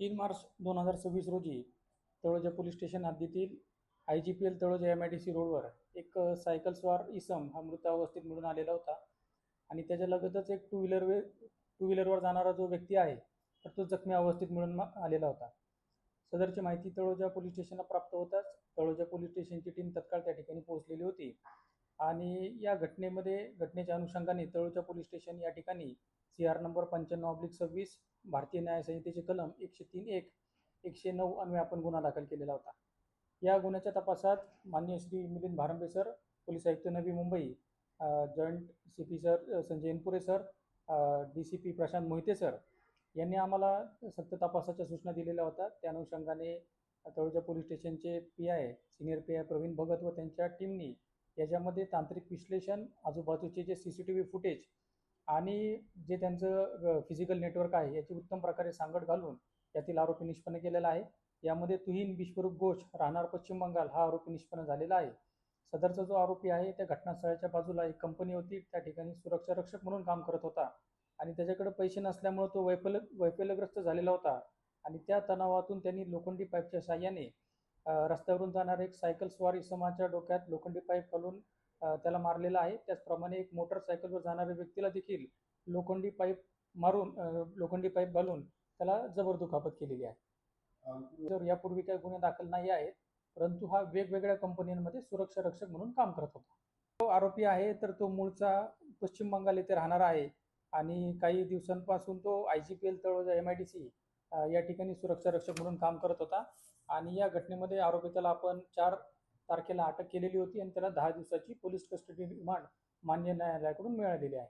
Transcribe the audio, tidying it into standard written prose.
3 मार्च 2026 रोजी Taloja police station हद्दीतील IGPL Taloja MIDC रोडवर एक सायकल स्वार इसम हा मृत अवस्थेत मिळून आलेला होता आणि त्याच्या लगतच एक टू व्हीलरवर जाणारा जो व्यक्ती आहे तर तो जखमी अवस्थेत मिळून आलेला होता. सदरची माहिती तळोजा पोलीस स्टेशनला प्राप्त होताच तळोजा पोलीस स्टेशनची टीम तत्काळ त्या ठिकाणी पोहोचलेली होती आणि या घटनेच्या अनुषंगाने तळोजा पोलीस स्टेशन या ठिकाणी CR नंबर 95/26 भारतीय न्याय संहितेचे कलम 103(1) 109 अन्वये आपण गुन्हा दाखल केलेला होता. या गुन्ह्याच्या तपासात माननीय श्री मिलिंद भारंबे सर, पोलीस आयुक्त Navi Mumbai, joint CP sir Sanjay Inpure sir, DCP Prashant Mohite sir यांनी आम्हाला सक्त तपासाच्या सूचना दिलेल्या होत्या. त्या अनुषंगाने तळोजा पोलीस स्टेशनचे PI senior PI Pravin Bhagat व त्यांच्या टीमनी याच्यामध्ये तांत्रिक विश्लेषण, आजूबाजूचे जे CCTV फुटेज आणि जे त्यांचं फिजिकल नेटवर्क आहे याची उत्तम प्रकारे सांगड घालून यातील आरोपी निष्पन्न केलेला आहे. यामध्ये तुहीन बिश्वरूप घोष राहणार पश्चिम बंगाल हा आरोपी निष्पन्न झालेला आहे. सदरचा जो आरोपी आहे त्या घटनास्थळाच्या बाजूला एक कंपनी होती, त्या ठिकाणी सुरक्षा रक्षक म्हणून काम करत होता आणि त्याच्याकडे पैसे नसल्यामुळे तो वैफल्यग्रस्त झालेला होता आणि त्या तणावातून त्यांनी लोखंडी पाईपच्या साहाय्याने रस्त्यावरून जाणाऱ्या एक सायकल स्वार इसमाच्या डोक्यात लोखंडी पाईप घालून त्याला मारलेला आहे. त्याचप्रमाणे एक मोटरसायकलवर जाणाऱ्या व्यक्तीला देखील लोखंडी पाईप घालून त्याला जबर दुखापत केलेली आहे. यापूर्वी काही गुन्हे दाखल नाही आहेत, परंतु हा वेगवेगळ्या कंपन्यांमध्ये सुरक्षा रक्षक म्हणून काम करत होता. तो आरोपी आहे तर तो मूळचा पश्चिम बंगाल येथे राहणारा आहे आणि काही दिवसांपासून तो IGPL तळोजा MIDC या ठिकाणी सुरक्षा रक्षक म्हणून काम करत होता आणि या घटनेमध्ये आरोपीला आपण 4 तारखेला अटक केलेली होती आणि त्याला 10 दिवसाची पोलीस कस्टडी रिमांड मान्य न्यायालयाकडून मिळालेली आहे.